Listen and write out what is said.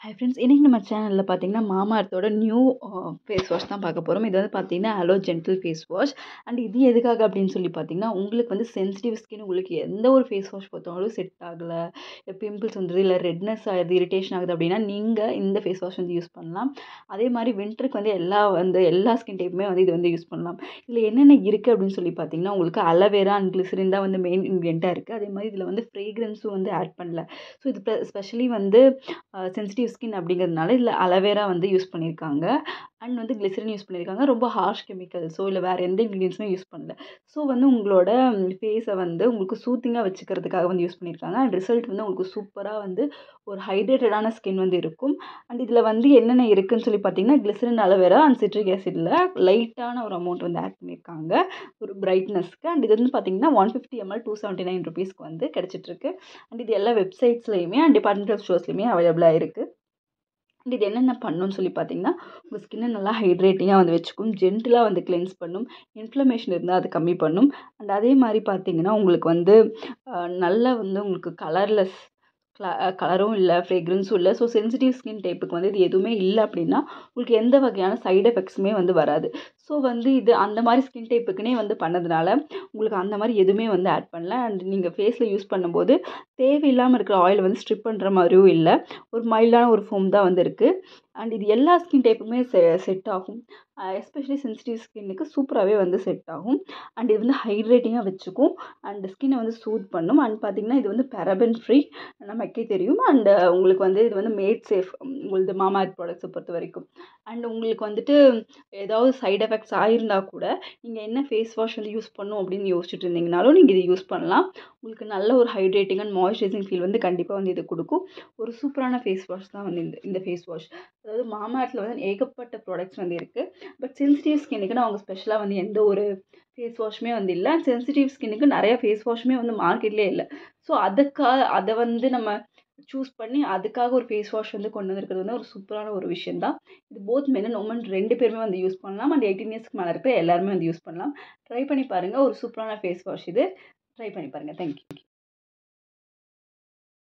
Hi friends, இன்றைக்கி நம்ம சேனலில் பார்த்தீங்கன்னா மாமாஅர்த்தோட நியூ ஃபேஸ் வாஷ் தான் பார்க்க போகிறோம். இது வந்து பார்த்தீங்கன்னா aloe gentle face wash. And இது எதுக்காக அப்படின்னு சொல்லி பார்த்தீங்கன்னா, உங்களுக்கு வந்து சென்சிட்டிவ் ஸ்கின், உங்களுக்கு எந்த ஒரு ஃபேஸ் வாஷ் பார்த்தாலும் செட் ஆகலை, பிம்பிள்ஸ் வந்துடுது, இல்லை ரெட்னஸ் ஆகுது, இரிட்டேஷன் ஆகுது அப்படின்னா நீங்கள் இந்த ஃபேஸ் வாஷ் வந்து யூஸ் பண்ணலாம். அதே மாதிரி வின்டருக்கு வந்து எல்லா ஸ்கின் டைப்புமே வந்து இது வந்து யூஸ் பண்ணலாம். இதில் என்னென்ன இருக்குது அப்படின்னு சொல்லி பார்த்தீங்கன்னா, உங்களுக்கு அலோவேரா அண்ட் கிளிசரின் தான் வந்து மெயின் இன்க்ரீடியண்ட்டாக இருக்குது. அதே மாதிரி இதில் வந்து ஃப்ரேக்ரன்ஸும் வந்து ஆட் பண்ணல. ஸோ இது ஸ்பெஷலி வந்து சென்சிட்டிவ் ஸ்கின் அப்படிங்கிறதுனால இதில் அலோவேரா வந்து யூஸ் பண்ணியிருக்காங்க. அண்ட் வந்து கிளிசரின் யூஸ் பண்ணியிருக்காங்க. ரொம்ப ஹார்ஷ் கெமிக்கல்ஸோ இல்லை வேறு எந்த இன்க்ரீடியன்ஸுமே யூஸ் பண்ணல. ஸோ வந்து உங்களோட ஃபேஸை வந்து உங்களுக்கு சூத்திங்காக வச்சுக்கிறதுக்காக வந்து யூஸ் பண்ணியிருக்காங்க. அண்ட் ரிசல்ட் வந்து உங்களுக்கு சூப்பராக வந்து ஒரு ஹைட்ரேட்டடான ஸ்கின் வந்து இருக்கும். அண்ட் இதில் வந்து என்னென்ன இருக்குதுன்னு சொல்லி பார்த்தீங்கன்னா, கிளிசரின், அலோவேரா அண்ட் சிட்ரிக் ஆசிடில் லைட்டான ஒரு அமௌண்ட் வந்து ஆட் பண்ணியிருக்காங்க ஒரு பிரைட்னஸ்க்கு. அண்ட் இது வந்து பார்த்தீங்கன்னா 150 ml 279 rupeesக்கு வந்து கிடச்சிட்ருக்கு. அண்ட் இது எல்லா வெப்சைட்ஸ்லையுமே அண்ட் டிபார்ட்மெண்டல் ஸ்டோர்ஸ்லையுமே அவைலபிளாக இருக்குது. அண்ட் இது என்னென்ன பண்ணணும்னு சொல்லி பார்த்தீங்கன்னா, உங்கள் ஸ்கின்னை நல்லா ஹைட்ரேட்டிங்காக வந்து வச்சுக்கும், ஜென்டிலாக வந்து கிளென்ஸ் பண்ணும், இன்ஃப்ளமேஷன் இருந்தால் அது கம்மி பண்ணும். அண்ட் அதே மாதிரி பார்த்தீங்கன்னா உங்களுக்கு வந்து நல்லா வந்து உங்களுக்கு கலரும் இல்லை, ஃப்ரேக்ரன்ஸும் இல்லை. ஸோ சென்சிட்டிவ் ஸ்கின் டைப்புக்கு வந்து இது எதுவுமே இல்லை அப்படின்னா உங்களுக்கு எந்த வகையான சைடு எஃபெக்ட்ஸுமே வந்து வராது. ஸோ வந்து இது அந்த மாதிரி ஸ்கின் டைப்புக்குனே வந்து பண்ணதுனால உங்களுக்கு அந்த மாதிரி எதுவுமே வந்து ஆட் பண்ணல. அண்ட் நீங்கள் ஃபேஸில் யூஸ் பண்ணும்போது தேவையில்லாமல் இருக்கிற ஆயில் வந்து ஸ்ட்ரிப் பண்ணுற மாதிரியும் இல்லை, ஒரு மைல்டான ஒரு ஃபோம் தான் வந்து இருக்குது. அண்ட் இது எல்லா ஸ்கின் டைப்புமே செட் ஆகும். எஸ்பெஷலி சென்சிட்டிவ் ஸ்கின்னுக்கு சூப்பராகவே வந்து செட் ஆகும். அண்ட் இது வந்து ஹைட்ரேட்டிங்காக வச்சுக்கும் அண்ட் ஸ்கின்னை வந்து சூத் பண்ணும். அண்ட் பார்த்திங்கன்னா இது வந்து பேரபன் ஃப்ரீ, நமக்கே தெரியும். அண்ட் உங்களுக்கு வந்து இது வந்து மேட் சேஃப் உங்களது மாமாஅர்த் ப்ராடக்ட்ஸை பொறுத்த வரைக்கும். அண்ட் உங்களுக்கு வந்துட்டு ஏதாவது சைடு எஃபெக்ட்ஸ் ஆகிருந்தா கூட நீங்கள் என்ன ஃபேஸ் வாஷ் வந்து யூஸ் பண்ணணும் அப்படின்னு யோசிச்சுட்டு இருந்தீங்கனாலும் நீங்கள் இதை யூஸ் பண்ணலாம். உங்களுக்கு நல்ல ஒரு ஹைட்ரேட்டிங் அண்ட் மாய்ஸ்சரைசிங் ஃபீல் வந்து கண்டிப்பாக வந்து இது கொடுக்கும். ஒரு சூப்பரான ஃபேஸ் வாஷ் தான் வந்து இந்த ஃபேஸ் வாஷ். அதாவது மாமாஅர்த்தில் வந்து ஏகப்பட்ட ப்ராடக்ட்ஸ் வந்து இருக்குது. பட் சென்சிட்டிவ் ஸ்கின்னுக்கு அவங்க ஸ்பெஷலாக வந்து எந்த ஒரு ஃபேஸ் வாஷுமே வந்து இல்லை. சென்சிட்டிவ் ஸ்கின்னுக்கு நிறைய ஃபேஸ் வாஷுமே வந்து மார்க்கெட்லேயே இல்லை. ஸோ அதை வந்து நம்ம சூஸ் பண்ணி அதுக்காக ஒரு ஃபேஸ் வாஷ் வந்து கொண்டு வந்திருக்கிறது வந்து ஒரு சூப்பரான ஒரு விஷயம் தான். இது போத் மென் அண்ட் உமன் 2 பேருமே வந்து யூஸ் பண்ணலாம். அண்ட் 18 இயர்ஸ்க்கு மேலே இருக்கிற எல்லாருமே வந்து யூஸ் பண்ணலாம். ட்ரை பண்ணி பாருங்கள். ஒரு சூப்பரான ஃபேஸ் வாஷ் இது. ட்ரை பண்ணி பாருங்கள். தேங்க்யூ.